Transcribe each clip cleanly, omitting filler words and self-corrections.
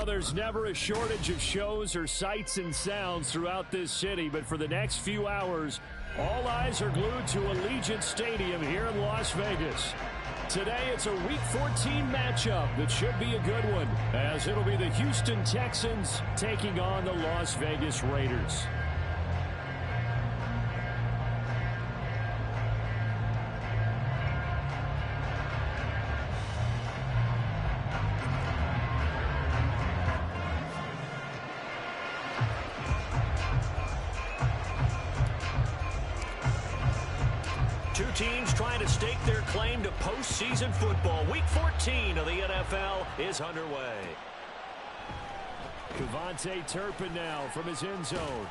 Well, there's never a shortage of shows or sights and sounds throughout this city, but for the next few hours, all eyes are glued to Allegiant Stadium here in Las Vegas. Today, it's a Week 14 matchup that should be a good one, as it'll be the Houston Texans taking on the Las Vegas Raiders. Two teams trying to stake their claim to postseason football. Week 14 of the NFL is underway. Kevontae Turpin now from his end zone.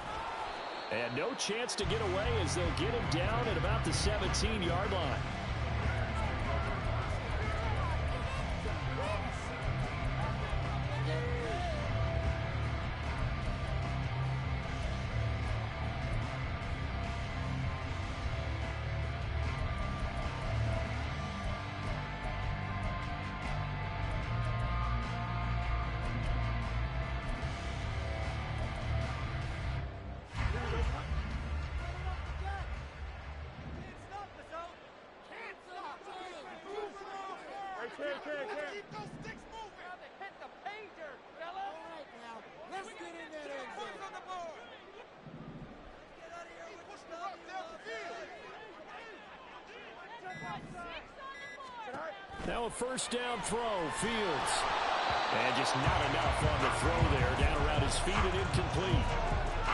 And no chance to get away as they'll get him down at about the 17-yard line. Now a first down throw, Fields. And just not enough on the throw there, down around his feet and incomplete.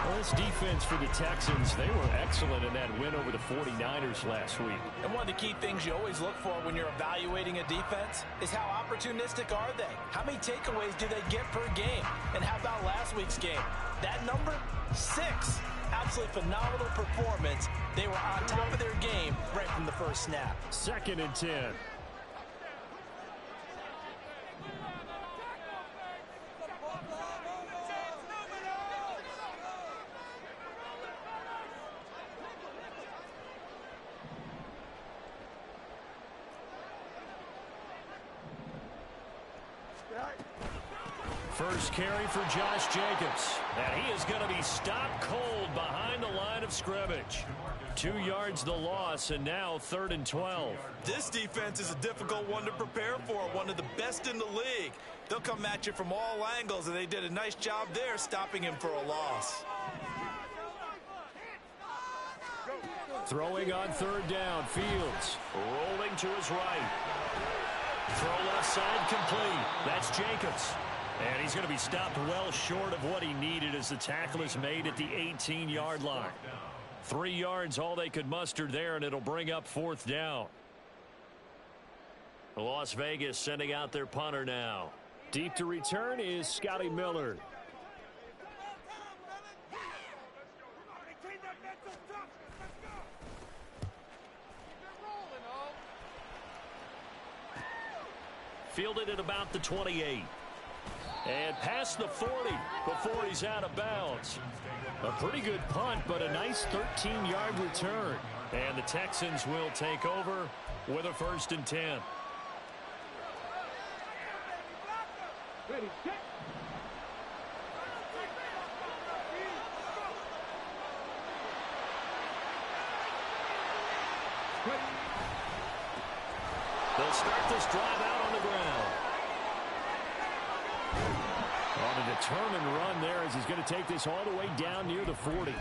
Well, this defense for the Texans, they were excellent in that win over the 49ers last week. And one of the key things you always look for when you're evaluating a defense is how opportunistic are they? How many takeaways do they get per game? And how about last week's game? That number, 6. Absolutely phenomenal performance. They were on top of their game right from the first snap. 2nd and 10. First carry for Josh Jacobs. And he is going to be stopped cold behind the line of scrimmage. 2 yards the loss, and now 3rd and 12. This defense is a difficult one to prepare for, one of the best in the league. They'll come at you from all angles, and they did a nice job there stopping him for a loss. Throwing on 3rd down, Fields. Rolling to his right. Throw left side complete. That's Jacobs. And he's going to be stopped well short of what he needed as the tackle is made at the 18-yard line. 3 yards all they could muster there, and it'll bring up 4th down. Las Vegas sending out their punter now. Deep to return is Scotty Miller. Fielded at about the 28. And past the 40 before he's out of bounds. A pretty good punt, but a nice 13-yard return. And the Texans will take over with a 1st and 10. They'll start this drive out on the ground. On a determined run there as he's going to take this all the way down near the 40.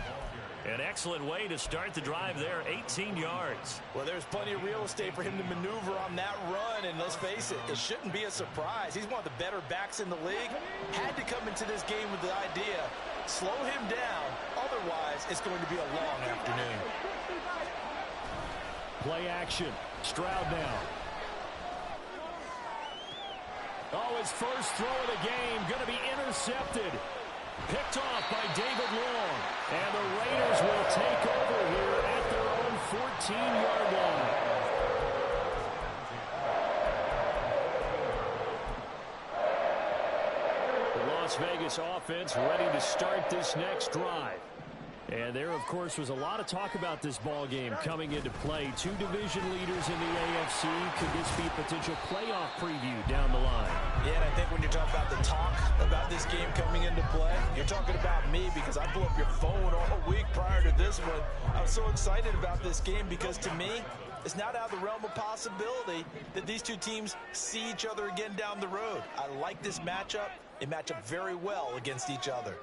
An excellent way to start the drive there, 18 yards. Well, there's plenty of real estate for him to maneuver on that run, and let's face it, it shouldn't be a surprise. He's one of the better backs in the league. Had to come into this game with the idea, slow him down, otherwise it's going to be a long afternoon. Play action, Stroud now. Oh, his first throw of the game going to be intercepted. Picked off by David Long. And the Raiders will take over here at their own 14-yard line. The Las Vegas offense ready to start this next drive. And there, of course, was a lot of talk about this ball game coming into play. Two division leaders in the AFC. Could this be a potential playoff preview down the line? Yeah, and I think when you're talking about the talk about this game coming into play, you're talking about me because I blew up your phone all week prior to this one. I was so excited about this game because to me, it's not out of the realm of possibility that these two teams see each other again down the road. I like this matchup. They match up very well against each other.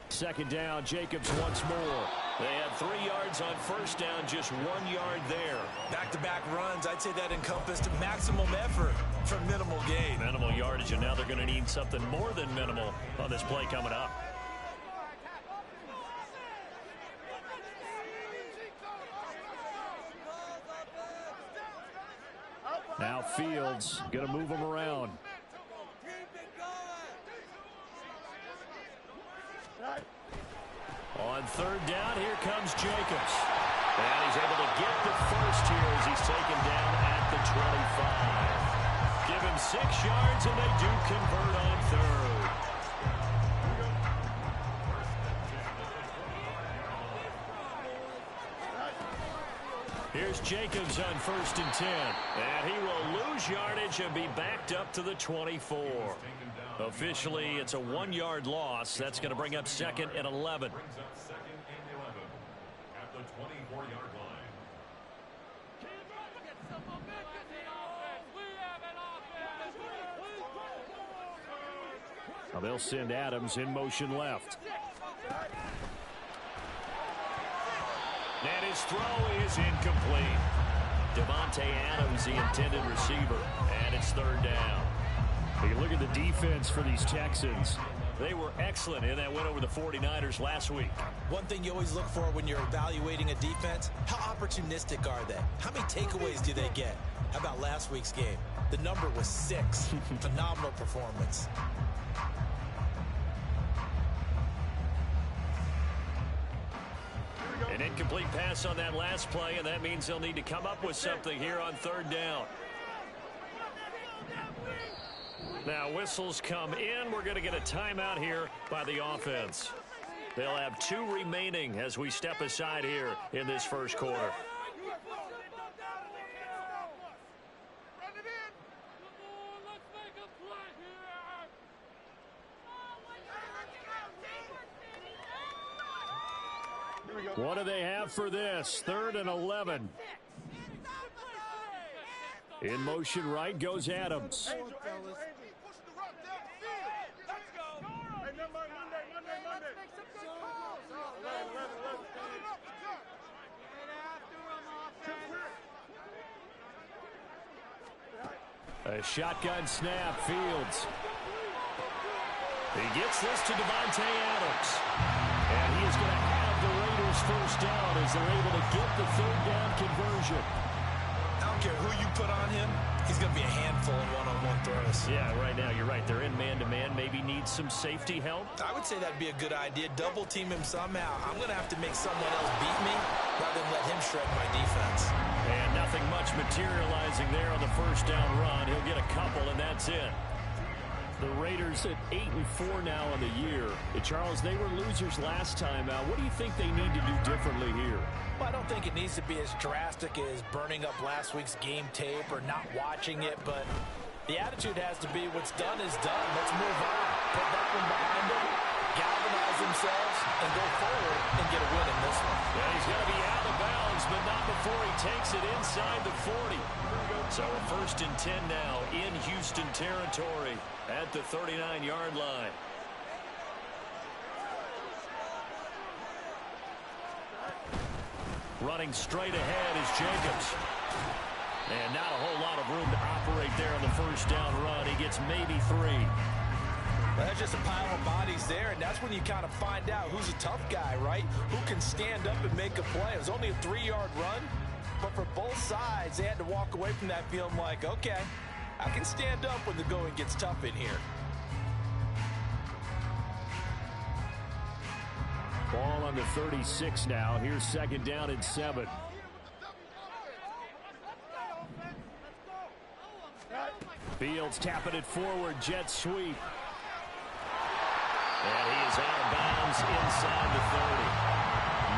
Second down, Jacobs once more. They had 3 yards on first down, just 1 yard there. Back-to-back runs, I'd say that encompassed maximum effort for minimal gain. Minimal yardage, and now they're going to need something more than minimal on this play coming up. Now Fields going to move him around. On third down, here comes Jacobs. And he's able to get the first here as he's taken down at the 25. Give him 6 yards, and they do convert on third. Here's Jacobs on 1st and 10. And he will lose yardage and be backed up to the 24. Officially, it's a 1-yard loss. That's going to bring up 2nd and 11. Now they'll send Adams in motion left. And his throw is incomplete. Devontae Adams, the intended receiver. And it's 3rd down. You look at the defense for these Texans. They were excellent in that win over the 49ers last week. One thing you always look for when you're evaluating a defense, how opportunistic are they? How many takeaways do they get? How about last week's game? The number was 6. Phenomenal performance. An incomplete pass on that last play, and that means they'll need to come up with something here on 3rd down. Now whistles come in. We're going to get a timeout here by the offense. They'll have 2 remaining as we step aside here in this first quarter. What do they have for this? 3rd and 11. In motion right goes Adams. A shotgun snap, Fields. He gets this to Devontae Adams. And he is going to have the Raiders first down as they're able to get the 3rd down conversion. I don't care who you put on him, he's going to be a handful in one-on-one throws. Yeah, right now, you're right. They're in man-to-man. Maybe need some safety help. I would say that'd be a good idea. Double team him somehow. I'm going to have to make someone else beat me rather than let him shred my defense. And nothing much materializing there on the first down run. He'll get a couple, and that's it. The Raiders at 8-4 now on the year. And Charles, they were losers last time out. What do you think they need to do differently here? Well, I don't think it needs to be as drastic as burning up last week's game tape or not watching it, but the attitude has to be what's done is done. Let's move on. Put that one behind them, galvanize themselves, and go forward and get a win in this one. Yeah, he's going to be out of bounds, but not before he takes it inside the 40. So 1st and 10 now in Houston territory at the 39-yard line. Running straight ahead is Jacobs. And not a whole lot of room to operate there on the first down run. He gets maybe 3. Well, that's just a pile of bodies there, and that's when you kind of find out who's a tough guy, right? Who can stand up and make a play. It was only a 3-yard run, but for both sides, they had to walk away from that feeling like, okay, I can stand up when the going gets tough in here. Ball on the 36 now. Here's 2nd down and 7. Fields tapping it forward. Jet sweep. And he is out of bounds inside the 30.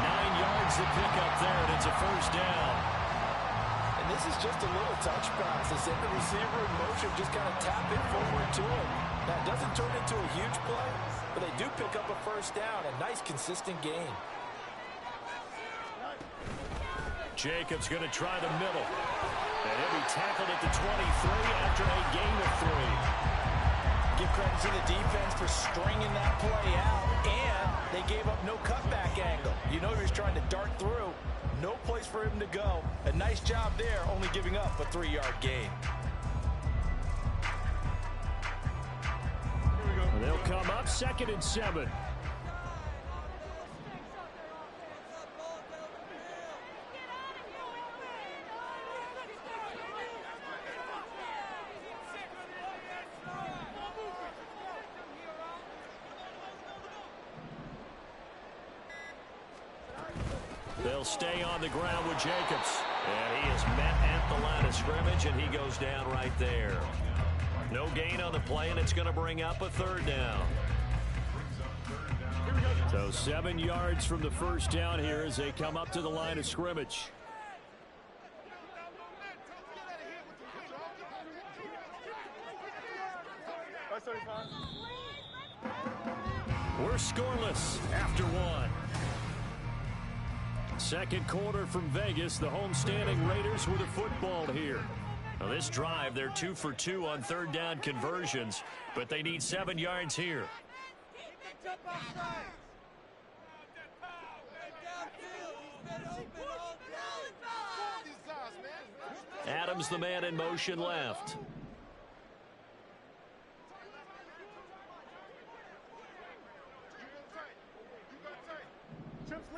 9 yards to pick up there, and it's a first down. And this is just a little touch pass. They send the receiver in motion, just kind of tap it forward to him. Now, it doesn't turn into a huge play, but they do pick up a first down. A nice, consistent gain. Jacobs going to try the middle. And he'll be tackled at the 23 after a gain of 3. Give credit to the defense for stringing that play out, and they gave up no cutback angle. You know he was trying to dart through. No place for him to go. A nice job there, only giving up a 3-yard gain. And they'll come up 2nd and 7. They'll stay on the ground with Jacobs. And he is met at the line of scrimmage, and he goes down right there. No gain on the play, and it's going to bring up a 3rd down. So 7 yards from the first down here as they come up to the line of scrimmage. We're scoreless after 1. Second quarter from Vegas. The homestanding Raiders with a football here. Now this drive, they're 2 for 2 on 3rd down conversions, but they need 7 yards here. Adams, the man in motion left.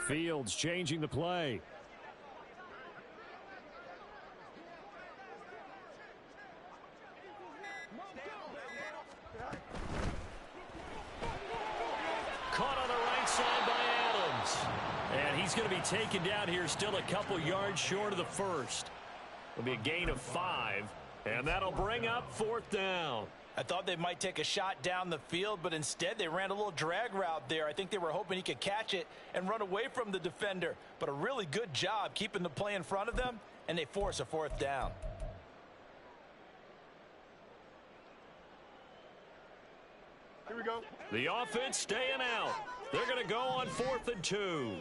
Fields changing the play. Caught on the right side by Adams. And he's going to be taken down here, still a couple yards short of the first. It'll be a gain of 5, and that'll bring up 4th down. I thought they might take a shot down the field, but instead they ran a little drag route there. I think they were hoping he could catch it and run away from the defender. But a really good job keeping the play in front of them, and they force a 4th down. Here we go. The offense staying out. They're going to go on 4th and 2.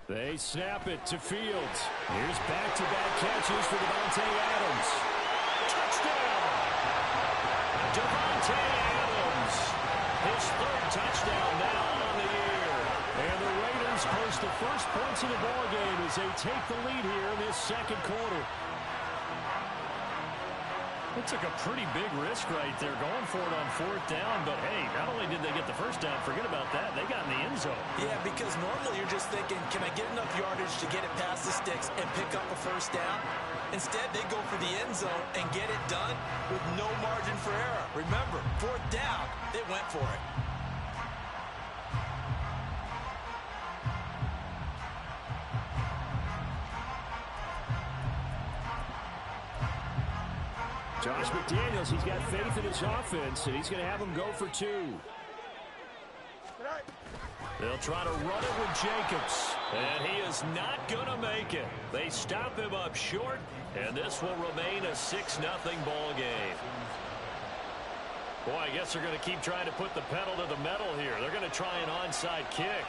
They snap it to Fields. Here's back-to-back catches for Davante Adams. Touchdown! Davante Adams. His 3rd touchdown now on the year. And the Raiders post the first points of the ballgame as they take the lead here in this second quarter. It took a pretty big risk right there going for it on 4th down, but hey, not only did they get the first down, forget about that, they got in the end zone. Yeah, because normally you're just thinking, can I get enough yardage to get it past the sticks and pick up a first down? Instead, they go for the end zone and get it done with no margin for error. Remember, 4th down, they went for it. Josh McDaniels, he's got faith in his offense, and he's going to have him go for 2. They'll try to run it with Jacobs, and he is not going to make it. They stop him up short, and this will remain a 6-0 ball game. Boy, I guess they're going to keep trying to put the pedal to the metal here. They're going to try an onside kick.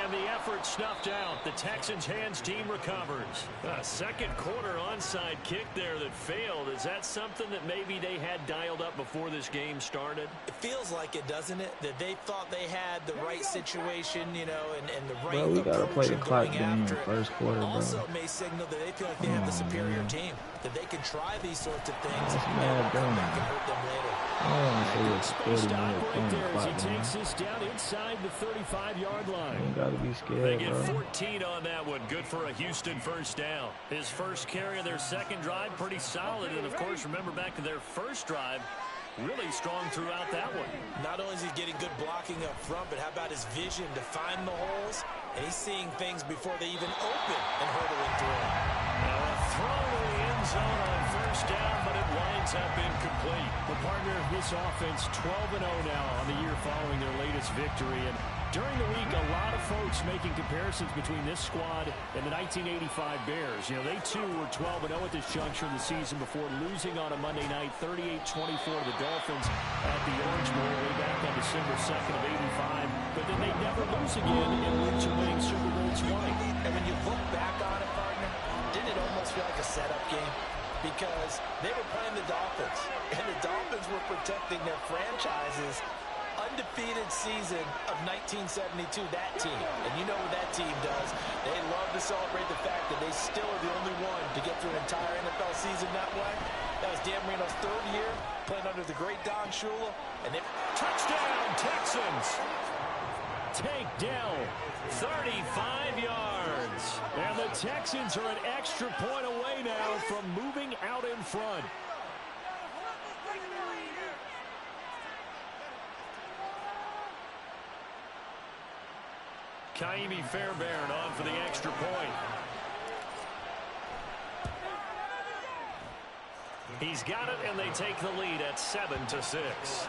And the effort snuffed out. The Texans' hands team recovers. A second quarter onside kick there that failed. Is that something that maybe they had dialed up before this game started? It feels like it, doesn't it? That they thought they had the right situation, you know, and the right bro, we gotta play the clock game in the it. first quarter, bro. Also may signal that they feel like they have the superior team, that they can try these sorts of things That's and mad come dumb. back and hurt them later. I don't want to see it's 40 Stop minutes right on the there as he clock, man. takes this down inside the 35-yard You line. ain't gotta be They scared, get bro. 14 on that one. Good for a Houston first down. His first carry of their second drive, pretty solid. And, of course, remember back to their first drive, really strong throughout that one. Not only is he getting good blocking up front, but how about his vision to find the holes And he's seeing things before they even open and hurdling through. Now a throw to the end zone on first down, but it winds up incomplete. The partner, this offense 12-0 now on the year following their latest victory. And during the week, a lot of folks making comparisons between this squad and the 1985 Bears. You know, they too were 12-0 at this juncture of the season before losing on a Monday night 38-24 to the Dolphins at the Orange Bowl way back on December 2nd of '85. But then they never lose again and move to winning Super Bowl 20. And when you look back on it, partner, didn't it almost feel like a setup game? Because they were playing the Dolphins, and the Dolphins were protecting their franchise's undefeated season of 1972, that team. And you know what that team does. They love to celebrate the fact that they still are the only one to get through an entire NFL season that way. That was Dan Marino's third year, playing under the great Don Shula. And they... Touchdown, Texans! Take down 35 yards. And the Texans are an extra point away now from moving out in front. Kaimi Fairbairn on for the extra point. He's got it, and they take the lead at 7-6.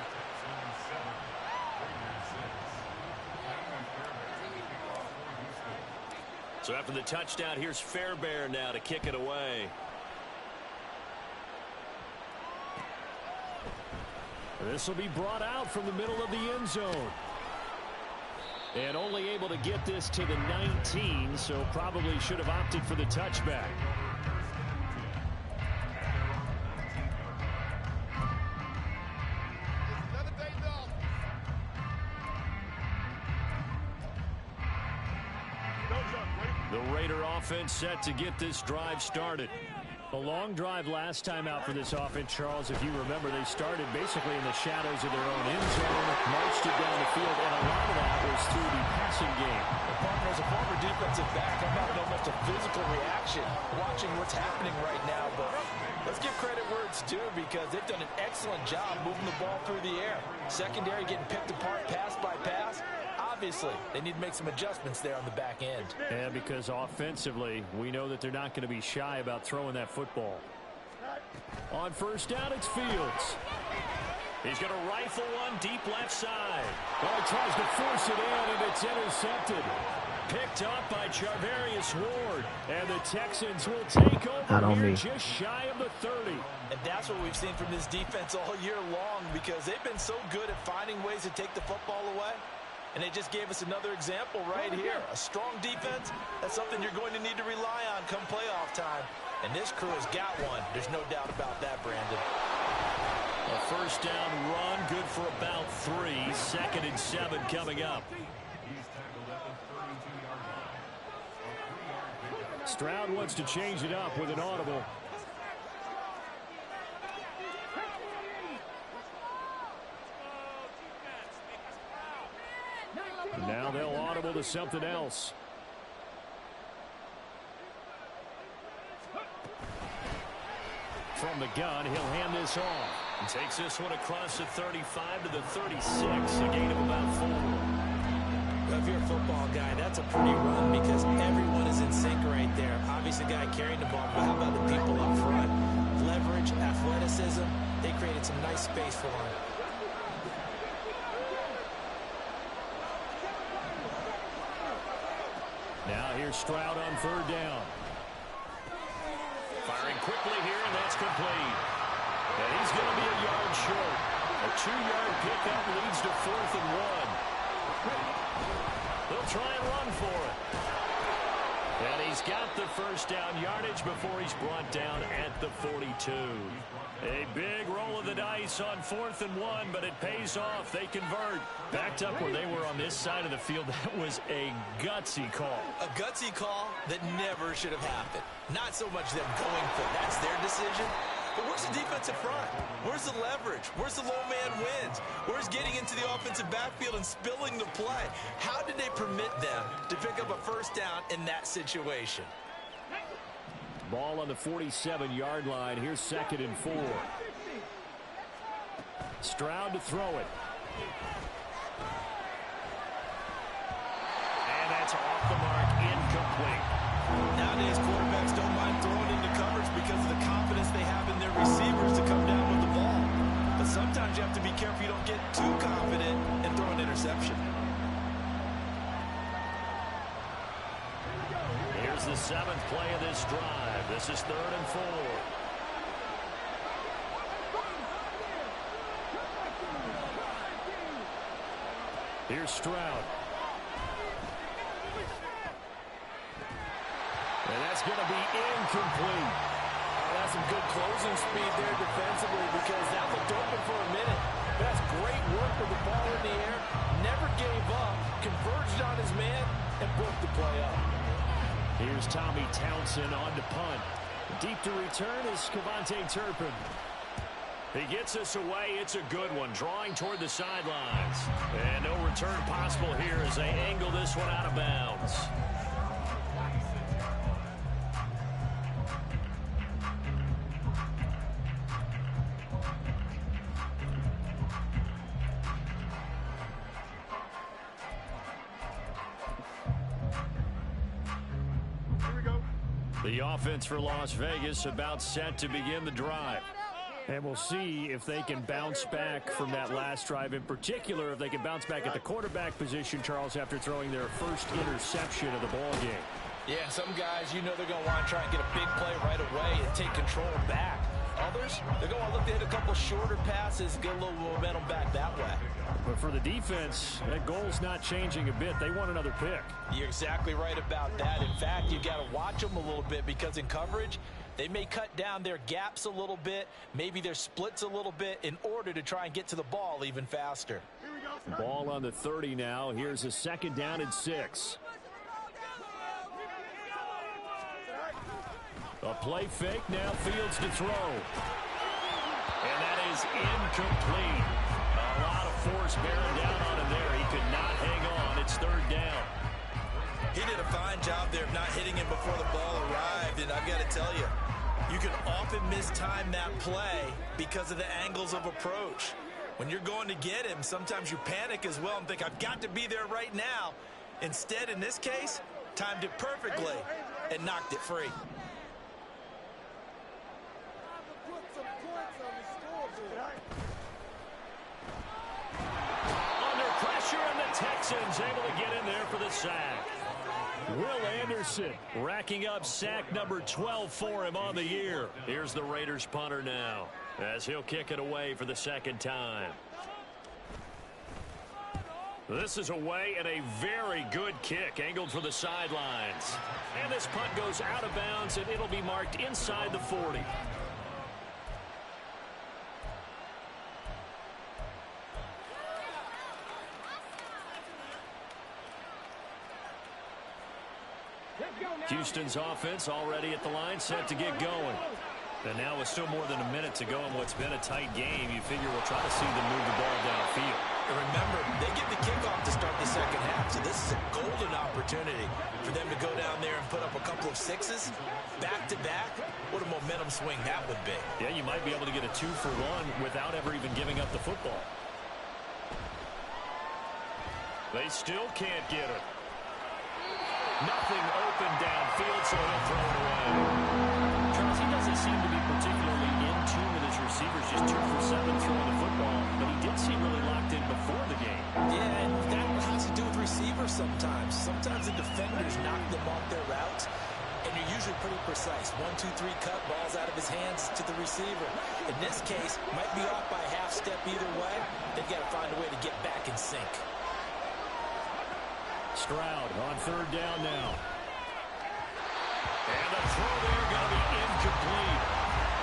So after the touchdown, here's Fairbairn now to kick it away. This will be brought out from the middle of the end zone. And only able to get this to the 19, so probably should have opted for the touchback. The Raider offense set to get this drive started. A long drive last time out for this offense, Charles. If you remember, they started basically in the shadows of their own end zone, marched it down the field, and a lot of that was through the passing game. The partner, as a former defensive back, I'm having almost a physical reaction watching what's happening right now. But let's give credit where it's due, because they've done an excellent job moving the ball through the air. Secondary getting picked apart pass by pass. Obviously, they need to make some adjustments there on the back end. And because offensively, we know that they're not going to be shy about throwing that football. On first down, it's Fields. He's going to rifle one deep left side. Oh, he tries to force it in, and it's intercepted. Picked up by Charvarius Ward. And the Texans will take over here just shy of the 30. And that's what we've seen from this defense all year long, because they've been so good at finding ways to take the football away. And they just gave us another example right here. A strong defense, that's something you're going to need to rely on come playoff time. And this crew has got one. There's no doubt about that, Brandon. A first down run, good for about 3. 2nd and 7 coming up. Stroud wants to change it up with an audible. Now they'll audible to something else. From the gun, he'll hand this off. And takes this one across the 35 to the 36, a gain of about 4. If you're a football guy, that's a pretty run, because everyone is in sync right there. Obviously, the guy carrying the ball, but how about the people up front? Leverage, athleticism, they created some nice space for him. Now here's Stroud on third down. Firing quickly here, and that's complete. And he's going to be a yard short. A 2-yard pickup leads to 4th and 1. They'll try and run for it. And he's got the first down yardage before he's brought down at the 42. A big roll of the dice on 4th and 1, but it pays off. They convert. Backed up where they were on this side of the field. That was a gutsy call. A gutsy call that never should have happened. Not so much them going for it. That's their decision. But where's the defensive front? Where's the leverage? Where's the low man wins? Where's getting into the offensive backfield and spilling the play? How did they permit them to pick up a first down in that situation? Ball on the 47-yard line. Here's 2nd and 4. Stroud to throw it. And that's That's off the mark, incomplete. Nowadays, quarterbacks don't mind throwing into coverage because of the confidence they have in their receivers to come down with the ball. But sometimes you have to be careful you don't get too confident and throw an interception. Here's the 7th play of this drive. This is 3rd and 4. Here's Stroud. And that's going to be incomplete. Oh, that's some good closing speed there defensively because that looked open for a minute. That's great work with the ball in the air. Never gave up, converged on his man, and broke the play up. Here's Tommy Townsend on to punt. Deep to return is Kevontae Turpin. He gets us away. It's a good one, drawing toward the sidelines. And no return possible here as they angle this one out of bounds. The offense for Las Vegas about set to begin the drive. And we'll see if they can bounce back from that last drive. In particular, if they can bounce back at the quarterback position, Charles, after throwing their first interception of the ball game. Yeah, some guys, you know they're going to want to try and get a big play right away and take control back. Others, they're going to look to hit a couple shorter passes, get a little momentum back that way. But for the defense, that goal's not changing a bit. They want another pick. You're exactly right about that. In fact, you've got to watch them a little bit because in coverage, they may cut down their gaps a little bit, maybe their splits a little bit in order to try and get to the ball even faster. Ball on the 30 now. Here's a 2nd down and 6. A play fake, now Fields to throw. And that is incomplete. A lot of force bearing down on him there. He could not hang on. It's 3rd down. He did a fine job there of not hitting him before the ball arrived, and I've got to tell you, you can often mistime that play because of the angles of approach. When you're going to get him, sometimes you panic as well and think, I've got to be there right now. Instead, in this case, timed it perfectly and knocked it free. Under pressure, and the Texans able to get in there for the sack. Will Anderson Racking up sack number 12 for him on the year. Here's the Raiders punter now as he'll kick it away for the 2nd time. This is away and a very good kick angled for the sidelines. And this punt goes out of bounds and it'll be marked inside the 40. Houston's offense already at the line, set to get going. And now with still more than a minute to go in what's been a tight game, you figure we'll try to see them move the ball downfield. And remember, they get the kickoff to start the 2nd half, so this is a golden opportunity for them to go down there and put up a couple of 6s back-to-back. What a momentum swing that would be. Yeah, you might be able to get a 2-for-1 without ever even giving up the football. They still can't get it. Nothing open downfield, so he'll throw it away. Charles, he doesn't seem to be particularly in tune with his receivers, just 2 for 7 throwing the football, but he did seem really locked in before the game. Yeah, and that has to do with receivers sometimes. Sometimes the defenders knock them off their routes, and you're usually pretty precise. 1, 2, 3 cut, balls out of his hands to the receiver. In this case, might be off by a half step either way. They've got to find a way to get back in sync. Stroud on 3rd down now. And the throw there going to be incomplete.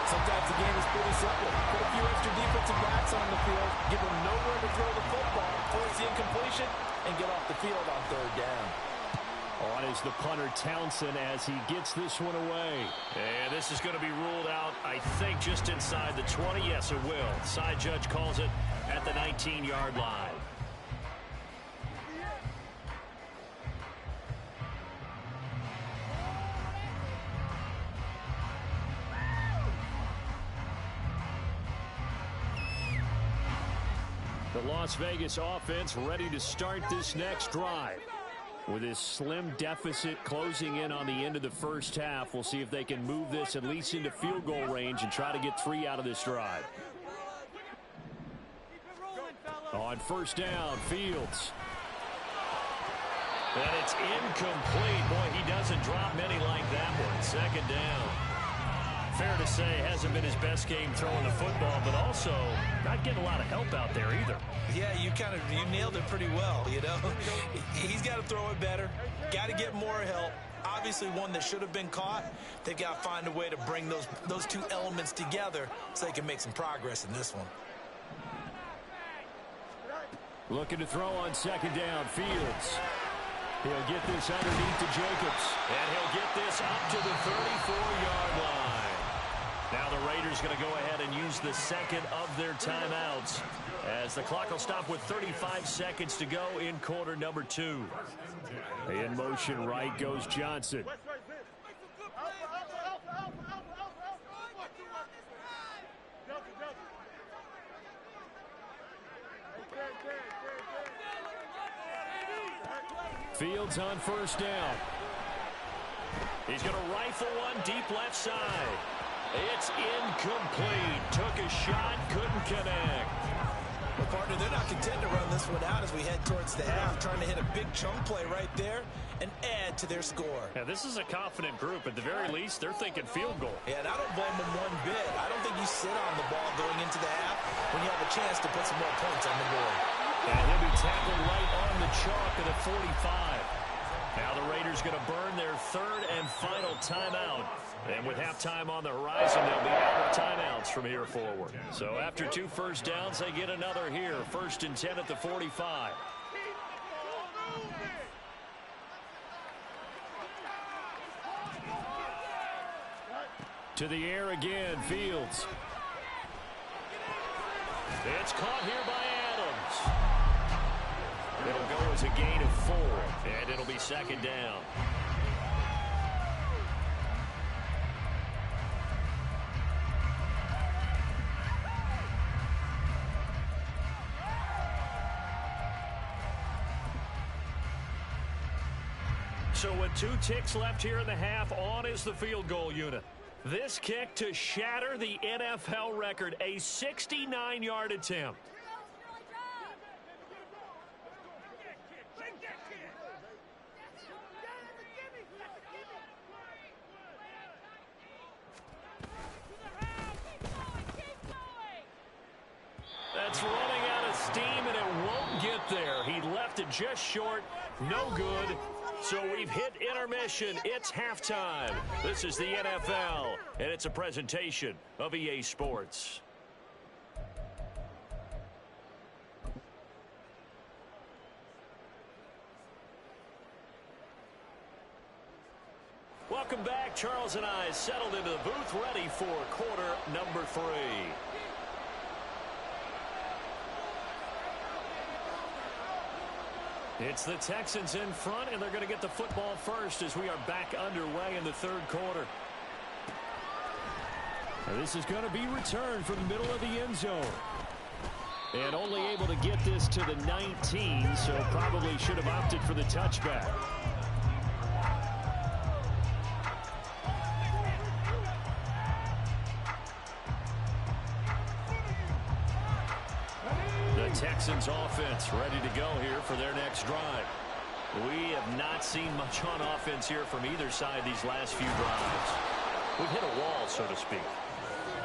Sometimes the game is pretty simple. Put a few extra defensive backs on the field, give them nowhere to throw the football, force the incompletion, and get off the field on 3rd down. On is the punter Townsend as he gets this one away. And this is going to be ruled out, I think, just inside the 20. Yes, it will. Side judge calls it at the 19-yard line. The Las Vegas offense ready to start this next drive. With this slim deficit closing in on the end of the first half, we'll see if they can move this at least into field goal range and try to get 3 out of this drive. On first down, Fields. And it's incomplete. Boy, he doesn't drop many like that one. Second down. Fair to say, hasn't been his best game throwing the football, but also not getting a lot of help out there either. Yeah, you nailed it pretty well, you know. He's got to throw it better. Got to get more help. Obviously one that should have been caught. They've got to find a way to bring those two elements together so they can make some progress in this one. Looking to throw on second down, Fields. He'll get this underneath to Jacobs. And he'll get this up to the 34-yard line. Now the Raiders going to go ahead and use the second of their timeouts as the clock will stop with 35 seconds to go in quarter number 2. In motion right goes Johnson. Fields on first down. He's going to rifle one deep left side. It's incomplete. Took a shot, couldn't connect. Well, partner, they're not content to run this one out as we head towards the half, trying to hit a big chunk play right there and add to their score. Yeah, this is a confident group. At the very least, they're thinking field goal. Yeah, and I don't blame them one bit. I don't think you sit on the ball going into the half when you have a chance to put some more points on the board. And he'll be tackled right on the chalk at the 45. Now the Raiders going to burn their third and final timeout. And with halftime on the horizon, they'll be out of timeouts from here forward. So after 2 first downs, they get another here. 1st and 10 at the 45. To the air again, Fields. It's caught here by Adams. It'll go as a gain of 4, and it'll be second down. So with 2 ticks left here in the half, on is the field goal unit. This kick to shatter the NFL record, a 69-yard attempt. That's running out of steam, and it won't get there. He left it just short. No good. So we've hit intermission. It's halftime. This is the NFL, and it's a presentation of EA Sports. Welcome back. Charles and I settled into the booth, ready for quarter number 3. It's the Texans in front, and they're going to get the football first as we are back underway in the 3rd quarter. And this is going to be returned from the middle of the end zone. And only able to get this to the 19, so probably should have opted for the touchback. Texans offense ready to go here for their next drive. We have not seen much on offense here from either side these last few drives. We've hit a wall, so to speak.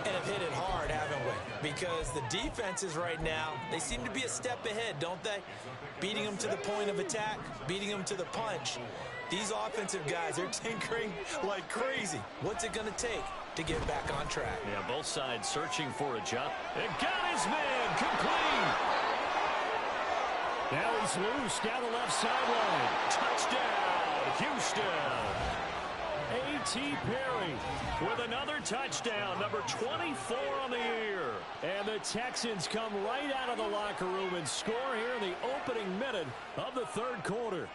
And have hit it hard, haven't we? Because the defenses right now, they seem to be a step ahead, don't they? Beating them to the point of attack, beating them to the punch. These offensive guys, they're tinkering like crazy. What's it going to take to get back on track? Yeah, both sides searching for a jump. And got his man complete. Now he's loose down the left sideline. Touchdown, Houston. A.T. Perry with another touchdown, number 24 on the year. And the Texans come right out of the locker room and score here in the opening minute of the 3rd quarter.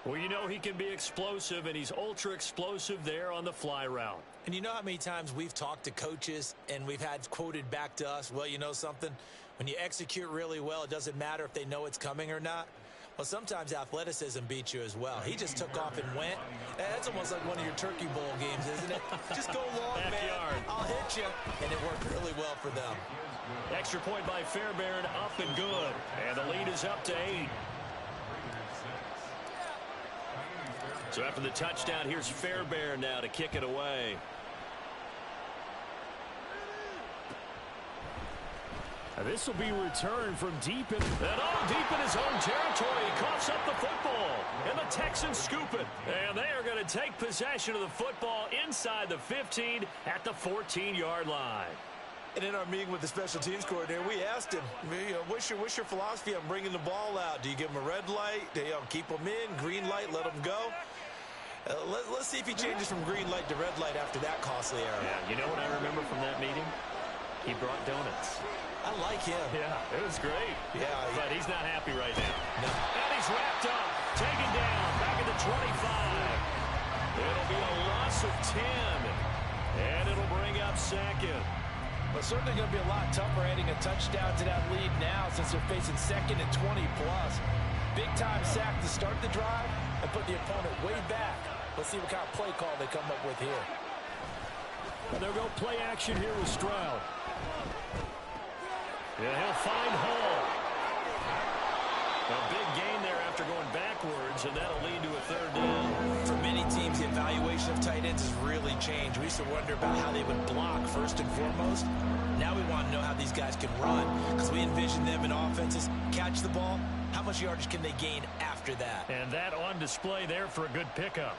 Well, you know he can be explosive, and he's ultra explosive there on the fly route. And you know how many times we've talked to coaches and we've had quoted back to us, well, you know something? When you execute really well, it doesn't matter if they know it's coming or not. Well, sometimes athleticism beats you as well. He just took off and went. That's almost like one of your Turkey Bowl games, isn't it? Just go long, man. I'll hit you. And it worked really well for them. Extra point by Fairbairn, up and good. And the lead is up to 8. So after the touchdown, here's Fairbairn now to kick it away. This will be returned from deep in. Deep in his own territory. He coughs up the football. And the Texans scoop it. And they are going to take possession of the football inside the 15 at the 14-yard line. And in our meeting with the special teams coordinator, we asked him, what's your philosophy on bringing the ball out? Do you give him a red light? Do you keep him in? Green light, let him go? Let's see if he changes from green light to red light after that costly error. Yeah, you know what I remember from that meeting? He brought donuts. I like him. Yeah, it was great. Yeah. But he's not happy right now. No. And he's wrapped up, taken down, back at the 25. It'll be a loss of 10. And it'll bring up second. But certainly going to be a lot tougher adding a touchdown to that lead now since they're facing second and 20-plus. Big-time sack to start the drive and put the opponent way back. Let's see what kind of play call they come up with here. And they'll go play action here with Stroud. Yeah, he'll find Hall. A big gain there after going backwards, and that'll lead to a third down. For many teams, the evaluation of tight ends has really changed. We used to wonder about how they would block first and foremost. Now we want to know how these guys can run because we envision them in offenses catch the ball. How much yardage can they gain after that? And that on display there for a good pickup.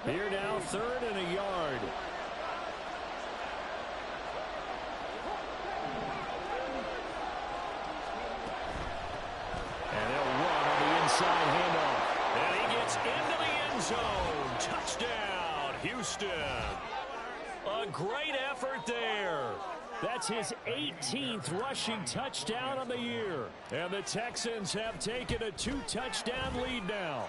Here now, 3rd and a yard. And they'll run on the inside handoff. And he gets into the end zone. Touchdown, Houston. A great effort there. That's his 18th rushing touchdown on the year. And the Texans have taken a 2-touchdown lead now.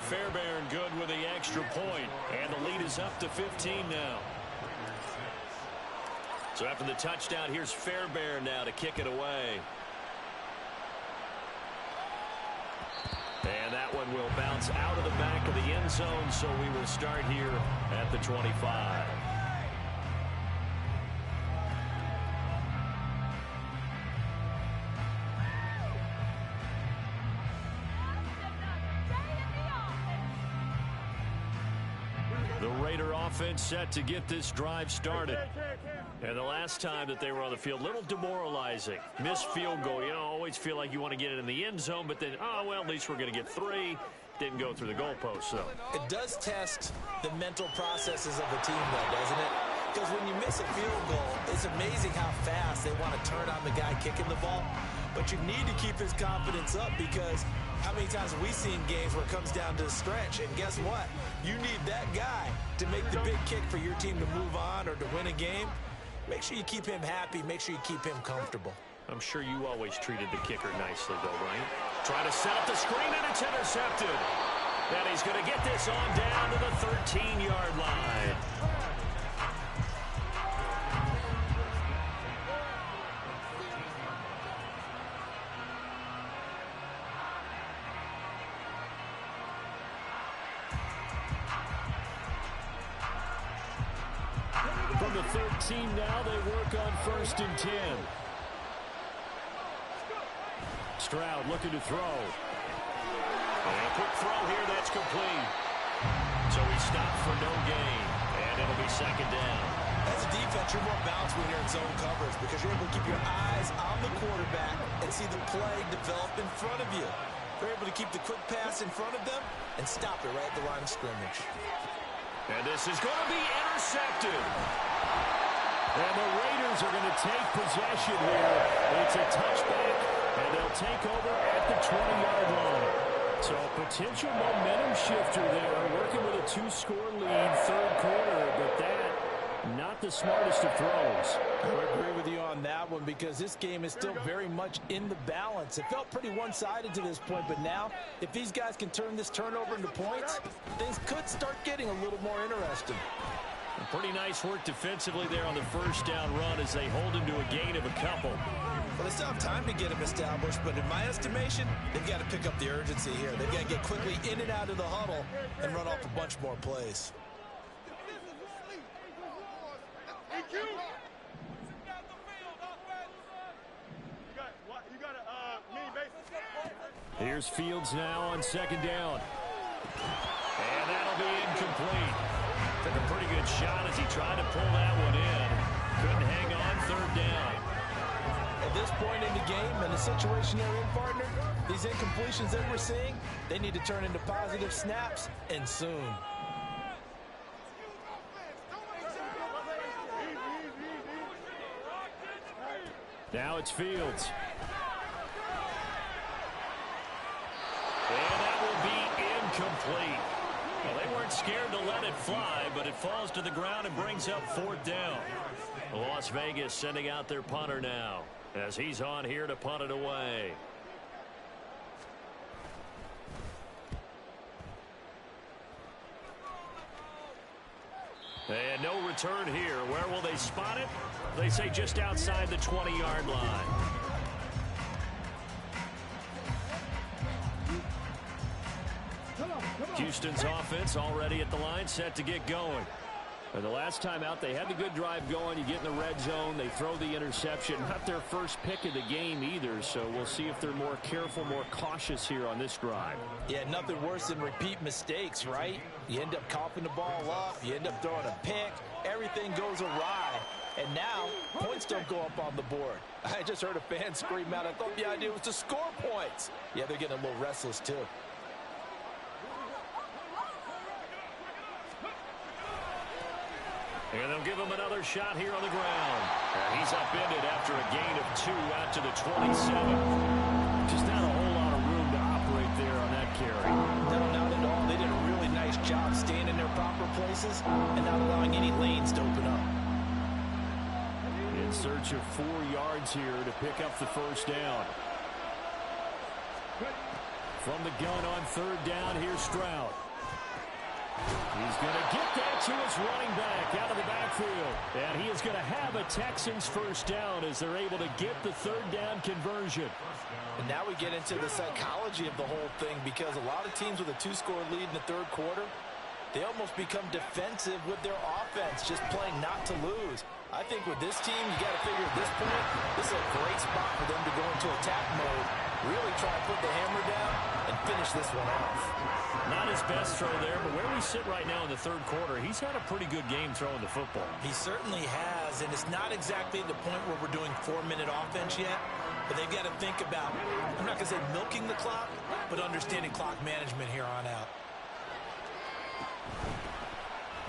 Fairbairn good with the extra point, and the lead is up to 15 now. So after the touchdown, here's Fairbairn now to kick it away. And that one will bounce out of the back of the end zone, so we will start here at the 25. The Raider offense set to get this drive started. And the last time that they were on the field, a little demoralizing. Missed field goal. You know, always feel like you want to get it in the end zone, but then, oh, well, at least we're going to get 3. Didn't go through the goalpost, so. It does test the mental processes of a team, though, doesn't it? Because when you miss a field goal, it's amazing how fast they want to turn on the guy kicking the ball. But you need to keep his confidence up because how many times have we seen games where it comes down to a stretch? And guess what? You need that guy to make the big kick for your team to move on or to win a game. Make sure you keep him happy. Make sure you keep him comfortable. I'm sure you always treated the kicker nicely, though, right? Try to set up the screen, and it's intercepted. And he's going to get this on down to the 13-yard line. From the 13 now, they work on 1st and 10. Stroud looking to throw. And a quick throw here, that's complete. So he stopped for no gain, and it'll be 2nd down. As a defense, you're more balanced when you're in zone coverage because you're able to keep your eyes on the quarterback and see the play develop in front of you. They're able to keep the quick pass in front of them and stop it right at the line of scrimmage. And this is going to be intercepted. And the Raiders are going to take possession here. It's a touchback, and they'll take over at the 20-yard line. So a potential momentum shifter there, working with a 2-score lead, 3rd quarter, but that, not the smartest of throws. I would agree with you on that one because this game is still very much in the balance. It felt pretty one-sided to this point, but now, if these guys can turn this turnover into points, things could start getting a little more interesting. Pretty nice work defensively there on the first down run as they hold him to a gain of a couple. Well, they still have time to get him established, but in my estimation, they've got to pick up the urgency here. They've got to get quickly in and out of the huddle and run off a bunch more plays. Here's Fields now on second down. And that'll be incomplete. Took a pretty good shot as he tried to pull that one in. Couldn't hang on third down. At this point in the game and the situation they're in, partner, these incompletions that we're seeing, they need to turn into positive snaps, and soon. Now it's Fields. And that will be incomplete. Well, they weren't scared to let it fly, but it falls to the ground and brings up fourth down. Las Vegas sending out their punter now as he's on here to punt it away. And no return here. Where will they spot it? They say just outside the 20-yard line. Houston's offense already at the line, set to get going. And the last time out, they had the good drive going. You get in the red zone, they throw the interception. Not their first pick of the game either, so we'll see if they're more careful, more cautious here on this drive. Yeah, nothing worse than repeat mistakes, right? You end up coughing the ball up, you end up throwing a pick, everything goes awry. And now, points don't go up on the board. I just heard a fan scream out, I thought the idea was to score points. Yeah, they're getting a little restless too. And they'll give him another shot here on the ground. He's upended after a gain of 2 out to the 27. Just not a whole lot of room to operate there on that carry. No, not at all. They did a really nice job staying in their proper places and not allowing any lanes to open up. In search of 4 yards here to pick up the first down. From the gun on third down, here's Stroud. He's going to get that to his running back out of the backfield. And he is going to have a Texans first down as they're able to get the third down conversion. And now we get into the psychology of the whole thing, because a lot of teams with a 2-score lead in the third quarter, they almost become defensive with their offense, just playing not to lose. I think with this team, you got to figure at this point, this is a great spot for them to go into attack mode, really try to put the hammer down and finish this one off. Not his best throw there, but where we sit right now in the third quarter, he's had a pretty good game throwing the football. He certainly has, and it's not exactly the point where we're doing 4-minute offense yet, but they've got to think about, I'm not going to say milking the clock, but understanding clock management here on out.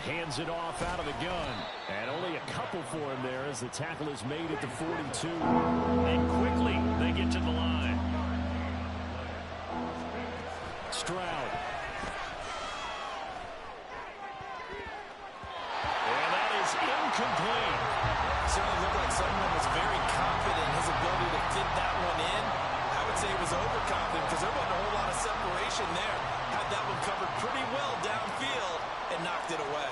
Hands it off out of the gun. And only a couple for him there as the tackle is made at the 42. And quickly, they get to the line. Stroud. And that is incomplete. Certainly looked like someone was very confident in his ability to fit that one in. I would say he was overconfident because there wasn't a whole lot of separation there. Had that one covered pretty well downfield and knocked it away.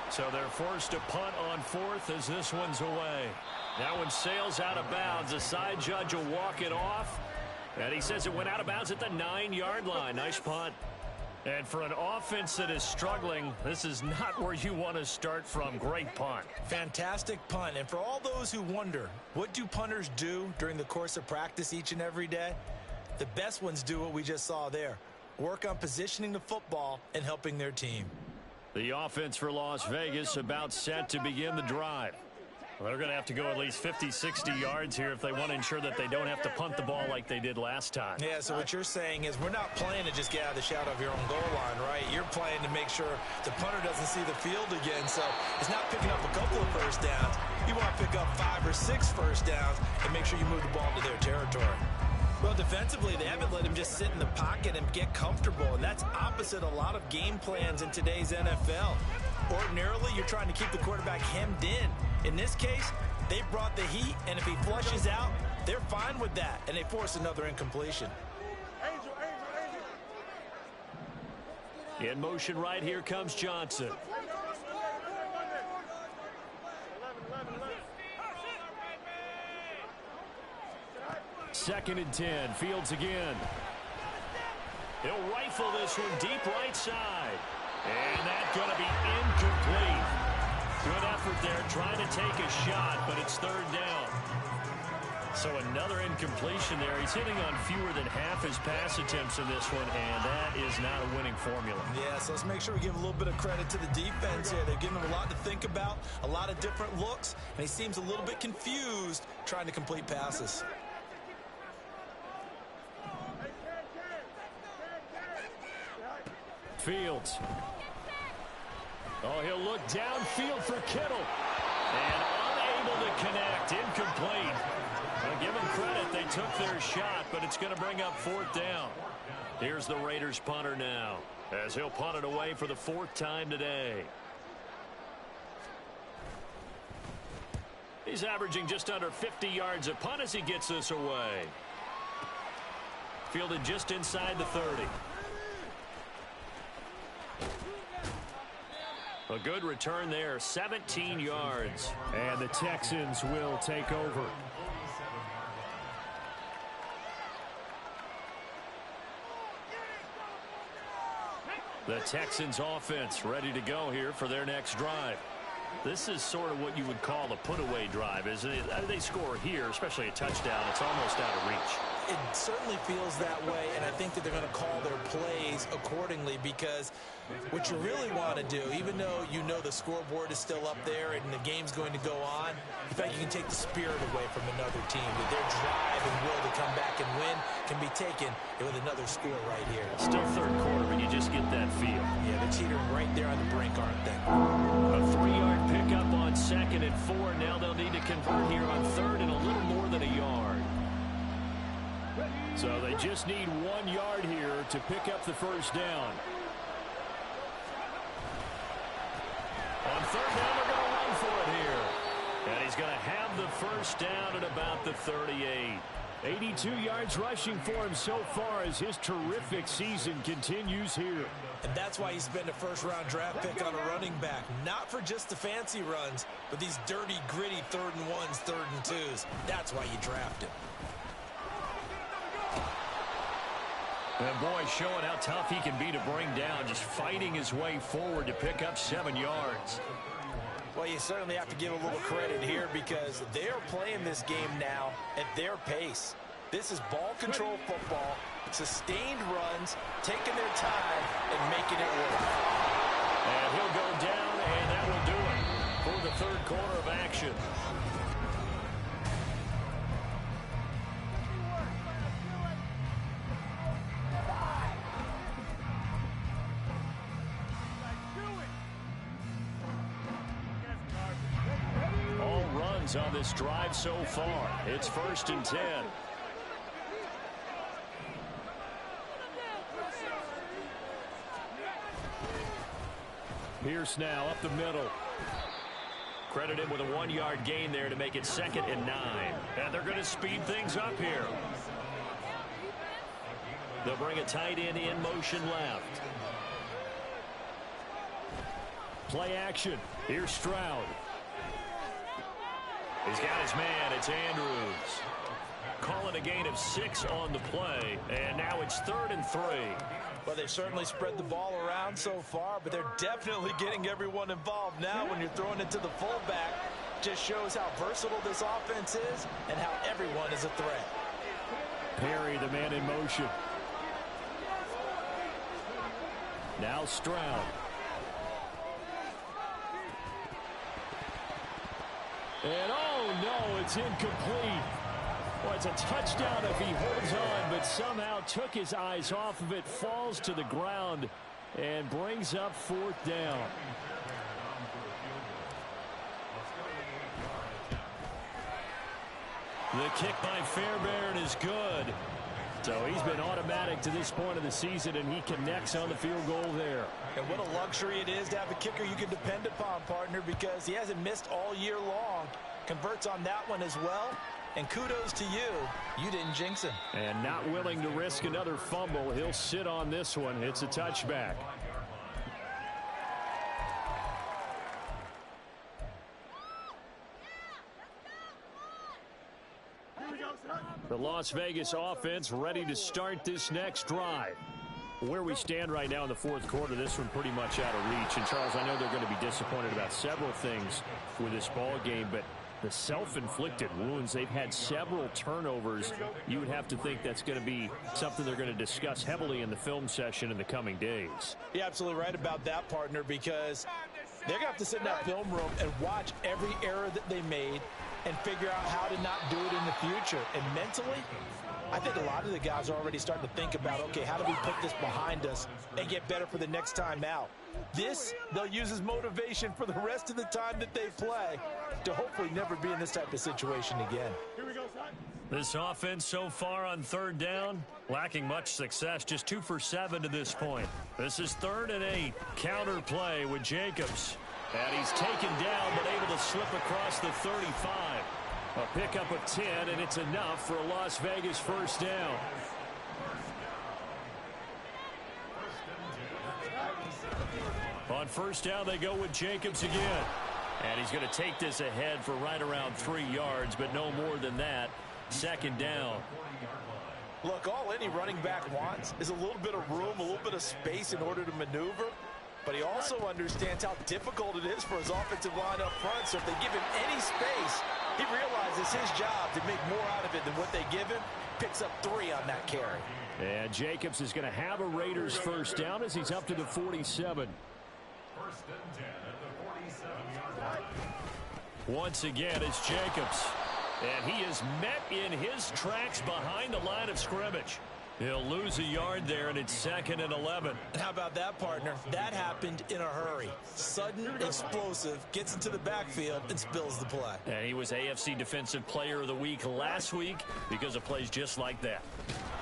So they're forced to punt on fourth as this one's away. That one sails out of bounds. The side judge will walk it off. And he says it went out of bounds at the 9-yard line. Nice punt. And for an offense that is struggling, this is not where you want to start from. Great punt. Fantastic punt. And for all those who wonder, what do punters do during the course of practice each and every day? The best ones do what we just saw there. Work on positioning the football and helping their team. The offense for Las Vegas about set to begin the drive. Well, they're going to have to go at least 50, 60 yards here if they want to ensure that they don't have to punt the ball like they did last time. Yeah, so what you're saying is we're not playing to just get out of the shadow of your own goal line, right? You're playing to make sure the punter doesn't see the field again. So it's not picking up a couple of first downs. You want to pick up 5 or 6 first downs and make sure you move the ball to their territory. Well, defensively, they haven't let him just sit in the pocket and get comfortable, and that's opposite a lot of game plans in today's NFL. Ordinarily, you're trying to keep the quarterback hemmed in. In this case, they brought the heat, and if he flushes out, they're fine with that, and they force another incompletion. In motion right here comes Johnson. Second and 10. Fields again. He'll rifle this one deep right side. And that's going to be incomplete. Good effort there trying to take a shot, but it's third down. So another incompletion there. He's hitting on fewer than half his pass attempts in this one, and that is not a winning formula. Yeah, so let's make sure we give a little bit of credit to the defense here. They've given him a lot to think about, a lot of different looks, and he seems a little bit confused trying to complete passes. Fields. Oh, he'll look downfield for Kittle. And unable to connect. Incomplete. Well, give them credit. They took their shot, but it's going to bring up fourth down. Here's the Raiders punter now, as he'll punt it away for the fourth time today. He's averaging just under 50 yards a punt as he gets this away. Fielded just inside the 30. A good return there, 17 yards. And the Texans will take over. The Texans offense ready to go here for their next drive. This is sort of what you would call a put-away drive, isn't it? They score here, especially a touchdown. It's almost out of reach. It certainly feels that way, and I think that they're going to call their plays accordingly, because what you really want to do, even though you know the scoreboard is still up there and the game's going to go on, in fact, you can take the spirit away from another team. That their drive and will to come back and win can be taken with another score right here. Still third quarter, but you just get that feel. Yeah, they're teetering right there on the brink, aren't they? A 3-yard pickup on 2nd and 4. Now they'll need to convert here on 3rd and a little more than a yard. So they just need 1 yard here to pick up the first down. On 3rd down, they're going to run for it here. And he's going to have the first down at about the 38. 82 yards rushing for him so far as his terrific season continues here. And that's why you spend a first-round draft pick on a running back. Not for just the fancy runs, but these dirty, gritty 3rd and 1s, 3rd and 2s. That's why you draft him. And boy, showing how tough he can be to bring down, just fighting his way forward to pick up 7 yards. Well, you certainly have to give a little credit here, because they're playing this game now at their pace. This is ball control football, sustained runs, taking their time, and making it work. And he'll go down, and that will do it for the 3rd quarter of action. On this drive so far. It's 1st and 10. Pierce now up the middle. Credit him with a 1-yard gain there to make it 2nd and 9. And they're going to speed things up here. They'll bring a tight end in motion left. Play action. Here's Stroud. He's got his man. It's Andrews. Calling a gain of 6 on the play. And now it's 3rd and 3. Well, they've certainly spread the ball around so far, but they're definitely getting everyone involved now. When you're throwing it to the fullback, just shows how versatile this offense is and how everyone is a threat. Perry, the man in motion. Now Stroud. And oh no, it's incomplete. Well, it's a touchdown if he holds on, but somehow took his eyes off of it, falls to the ground, and brings up 4th down. The kick by Fairbairn is good. So he's been automatic to this point of the season, and he connects on the field goal there. And what a luxury it is to have a kicker you can depend upon, partner, because he hasn't missed all year long. Converts on that one as well. And kudos to you. You didn't jinx him. And not willing to risk another fumble. He'll sit on this one. It's a touchback. The Las Vegas offense ready to start this next drive. Where we stand right now in the fourth quarter, this one pretty much out of reach. And, Charles, I know they're going to be disappointed about several things with this ball game, but the self-inflicted wounds, they've had several turnovers. You would have to think that's going to be something they're going to discuss heavily in the film session in the coming days. You're absolutely right about that, partner, because they're going to have to sit in that film room and watch every error that they made and figure out how to not do it in the future. And mentally, I think a lot of the guys are already starting to think about, okay, how do we put this behind us and get better for the next time out? This, they'll use as motivation for the rest of the time that they play to hopefully never be in this type of situation again. This offense so far on third down, lacking much success, just 2 for 7 to this point. This is 3rd and 8. Counter play with Jacobs. And he's taken down but able to slip across the 35. A pickup of 10, and it's enough for a Las Vegas first down. On first down, they go with Jacobs again. And he's going to take this ahead for right around 3 yards, but no more than that. 2nd down. Look, all any running back wants is a little bit of room, a little bit of space in order to maneuver. But he also understands how difficult it is for his offensive line up front. So if they give him any space, he realizes his job to make more out of it than what they give him. Picks up 3 on that carry. And Jacobs is going to have a Raiders first down as he's up to the 47. Once again, it's Jacobs. And he is met in his tracks behind the line of scrimmage. He'll lose a yard there, and it's 2nd and 11. How about that, partner? That happened in a hurry. Sudden, explosive, gets into the backfield, and spills the play. And he was AFC Defensive Player of the Week last week because of plays just like that.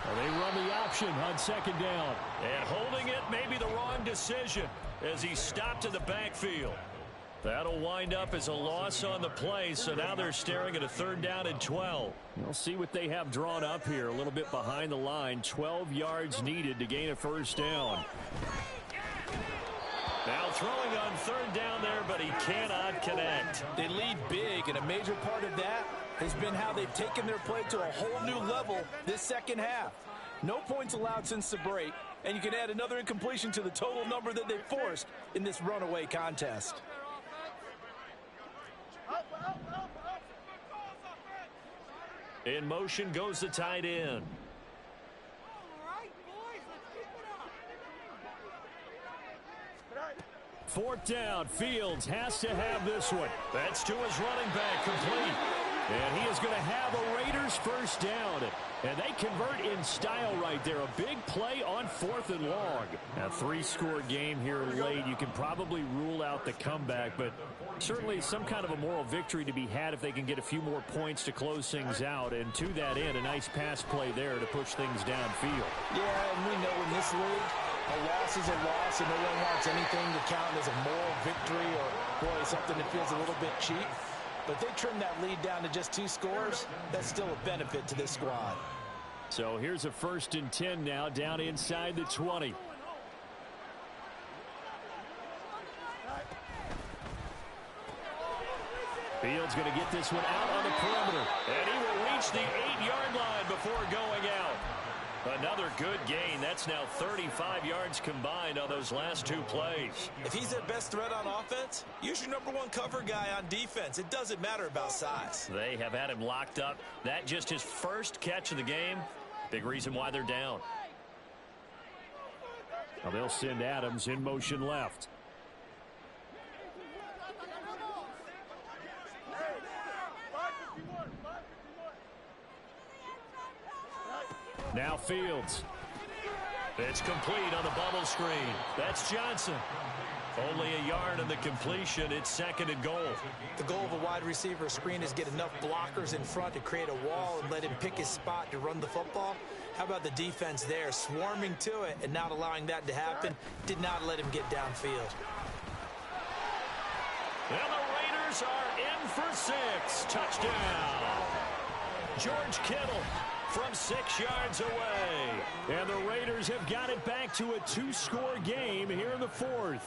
Well, they run the option on 2nd down. And holding it may be the wrong decision as he stopped in the backfield. That'll wind up as a loss on the play, so now they're staring at a 3rd down and 12. We'll see what they have drawn up here. A little bit behind the line. 12 yards needed to gain a first down. Now throwing on 3rd down there, but he cannot connect. They lead big, and a major part of that has been how they've taken their play to a whole new level this second half. No points allowed since the break, and you can add another incompletion to the total number that they forced in this runaway contest. In motion goes the tight end. Fourth down. Fields has to have this one. That's to his running back, complete. And he is going to have a Raiders first down. And they convert in style right there. A big play on 4th and long. A 3-score game here late. You can probably rule out the comeback, but certainly some kind of a moral victory to be had if they can get a few more points to close things out. And to that end, a nice pass play there to push things downfield. Yeah, and we know in this league, a loss is a loss, and no one wants anything to count as a moral victory or, boy, something that feels a little bit cheap. But they trim that lead down to just 2 scores. That's still a benefit to this squad. So here's a 1st and 10 now down inside the 20. Fields going to get this one out on the perimeter. And he will reach the 8-yard line before going out. Another good gain. That's now 35 yards combined on those last 2 plays. If he's their best threat on offense, use your #1 cover guy on defense. It doesn't matter about size. They have had him locked up. That just his first catch of the game. Big reason why they're down. Well, they'll send Adams in motion left. Now Fields. It's complete on the bubble screen. That's Johnson. Only a yard on the completion. It's 2nd and goal. The goal of a wide receiver screen is get enough blockers in front to create a wall and let him pick his spot to run the football. How about the defense there, swarming to it and not allowing that to happen? Did not let him get downfield. And the Raiders are in for 6. Touchdown. George Kittle from 6 yards away. And the Raiders have got it back to a 2-score game here in the 4th.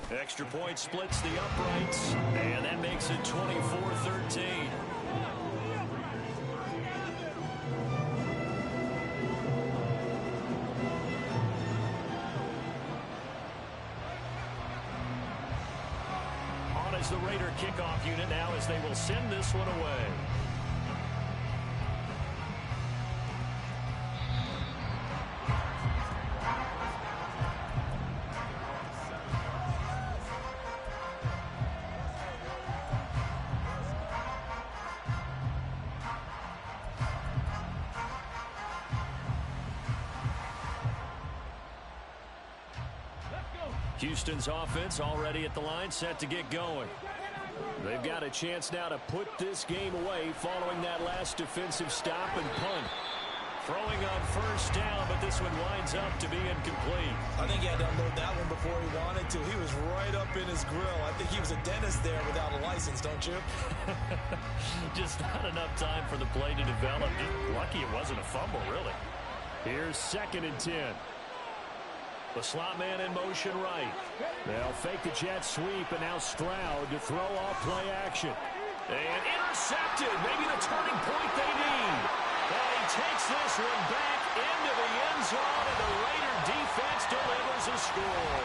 Extra point splits the uprights, and that makes it 24-13. On as the Raider kickoff unit now as they will send this one away. Houston's offense already at the line, set to get going. They've got a chance now to put this game away following that last defensive stop and punt. Throwing on first down, but this one winds up to be incomplete. I think he had to unload that one before he wanted to. He was right up in his grill. I think he was a dentist there without a license, don't you? Just not enough time for the play to develop. Just lucky it wasn't a fumble, really. Here's 2nd and 10. The slot man in motion right. They'll fake the jet sweep, and now Stroud to throw off play action. And intercepted. Maybe the turning point they need. And he takes this one back into the end zone, and the Raider defense delivers a score.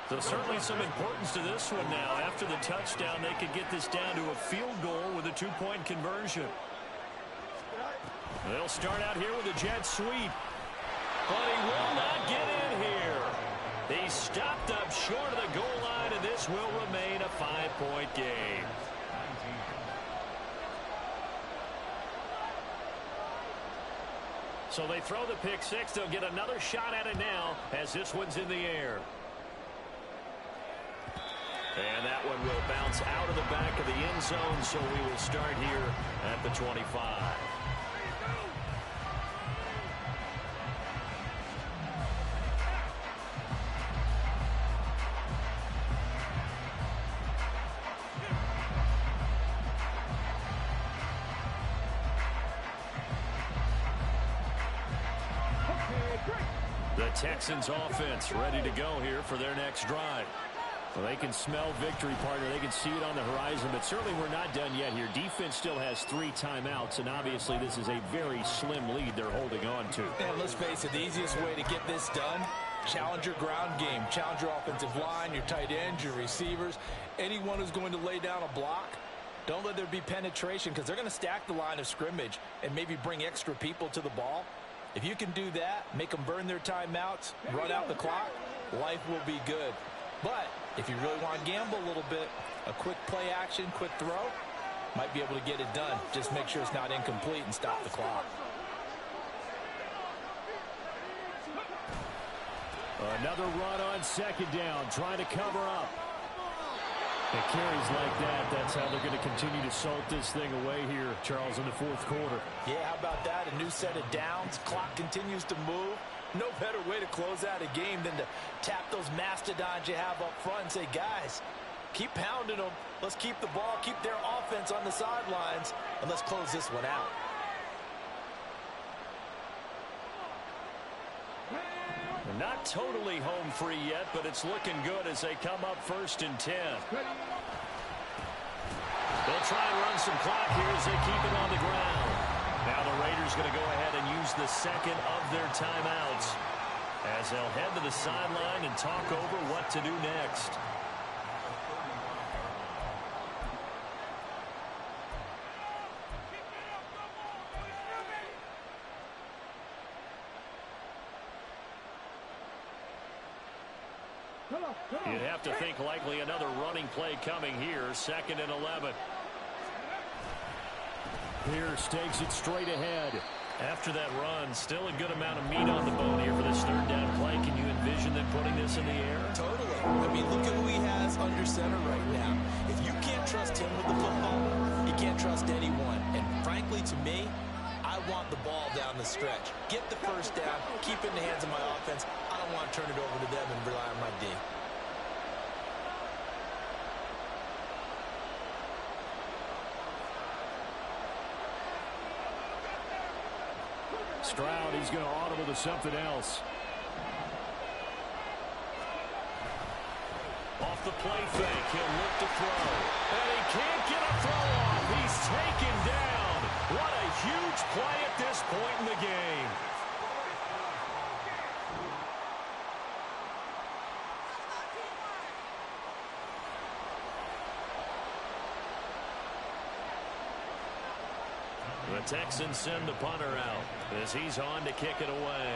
So certainly some importance to this one now. After the touchdown, they could get this down to a field goal with a 2-point conversion. They'll start out here with a jet sweep. But he will not get in here. He stopped up short of the goal line, and this will remain a 5-point game. So they throw the pick six. They'll get another shot at it now as this one's in the air. And that one will bounce out of the back of the end zone, so we will start here at the 25. The Texans offense ready to go here for their next drive. Well, they can smell victory, partner. They can see it on the horizon, but certainly we're not done yet here. Defense still has 3 timeouts, and obviously this is a very slim lead they're holding on to. And let's face it, the easiest way to get this done, challenge your ground game. Challenge your offensive line, your tight ends, your receivers, anyone who's going to lay down a block. Don't let there be penetration because they're going to stack the line of scrimmage and maybe bring extra people to the ball. If you can do that, make them burn their timeouts, run out the clock, life will be good. But if you really want to gamble a little bit, a quick play action, quick throw, might be able to get it done. Just make sure it's not incomplete and stop the clock. Another run on 2nd down, trying to cover up. It carries like that. That's how they're going to continue to salt this thing away here, Charles, in the 4th quarter. Yeah, how about that? A new set of downs. Clock continues to move. No better way to close out a game than to tap those mastodons you have up front and say, guys, keep pounding them. Let's keep the ball, keep their offense on the sidelines, and let's close this one out. Not totally home free yet, but it's looking good as they come up 1st and 10. They'll try and run some clock here as they keep it on the ground. Now the Raiders going to go ahead and use the 2nd of their timeouts as they'll head to the sideline and talk over what to do next. You'd have to think likely another running play coming here, 2nd and 11. Pierce takes it straight ahead. After that run, still a good amount of meat on the bone here for this 3rd down play. Can you envision them putting this in the air? Totally. I mean, look at who he has under center right now. If you can't trust him with the football, you can't trust anyone. And frankly, to me, I want the ball down the stretch. Get the 1st down, keep it in the hands of my offense. I don't don't want to turn it over to them and rely on my D. Stroud, he's going to audible to something else. Off the play fake, he'll look to throw. And he can't get a throw off. He's taken down. What a huge play at this point in the game. The Texans send the punter out as he's on to kick it away.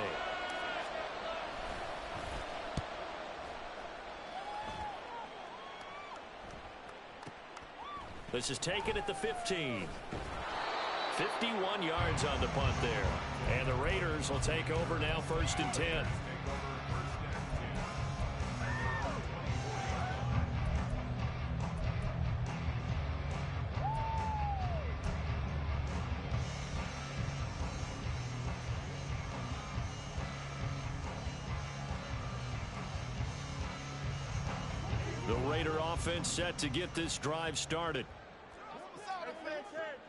This is taken at the 15. 51 yards on the punt there. And the Raiders will take over now, 1st and 10. The Raider offense set to get this drive started.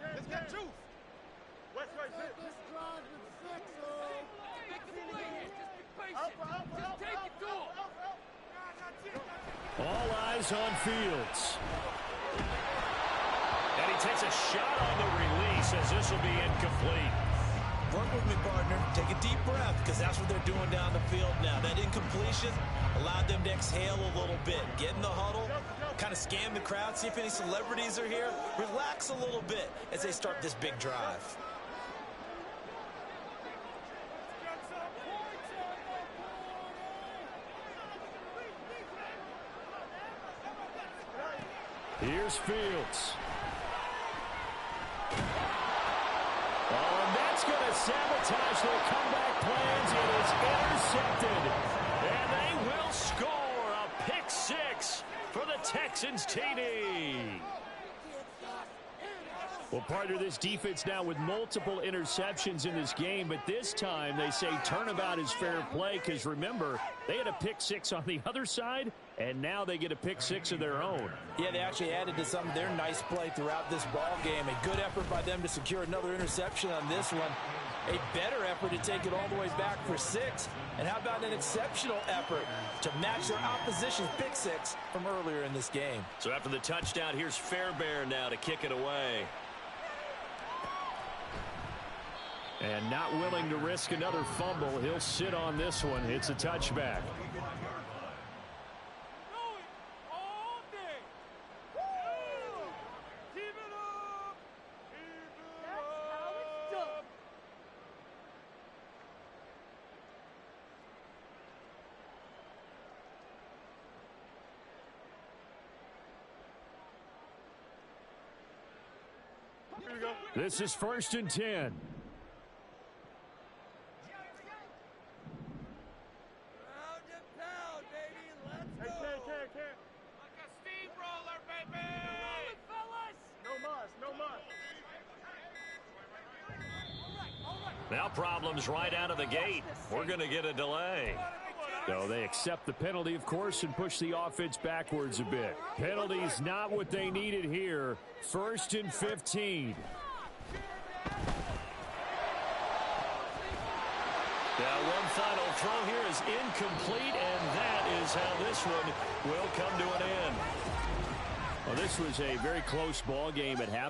Let's get juice. West right there. All eyes on Fields. And he takes a shot on the release as this will be incomplete. Work with me, partner. Take a deep breath, because that's what they're doing down the field now. That incompletion allowed them to exhale a little bit. Get in the huddle, kind of scan the crowd, see if any celebrities are here. Relax a little bit as they start this big drive. Here's Fields. Oh, and that's going to sabotage their comeback plans. It is intercepted. And they will score a pick six for the Texans TD. Well, partner, this defense now with multiple interceptions in this game, but this time they say turnabout is fair play because, remember, they had a pick six on the other side, and now they get a pick six of their own. Yeah, they actually added to some of their nice play throughout this ball game. A good effort by them to secure another interception on this one. A better effort to take it all the way back for 6. And how about an exceptional effort to match their opposition's pick six from earlier in this game. So after the touchdown, here's Fairbairn now to kick it away. And not willing to risk another fumble, he'll sit on this one. It's a touchback. This is 1st and 10. Now problems right out of the gate. We're going to get a delay. So they accept the penalty, of course, and push the offense backwards a bit. Penalty's not what they needed here. 1st and 15. Now one final throw here is incomplete, and that is how this one will come to an end. Well, this was a very close ball game at half.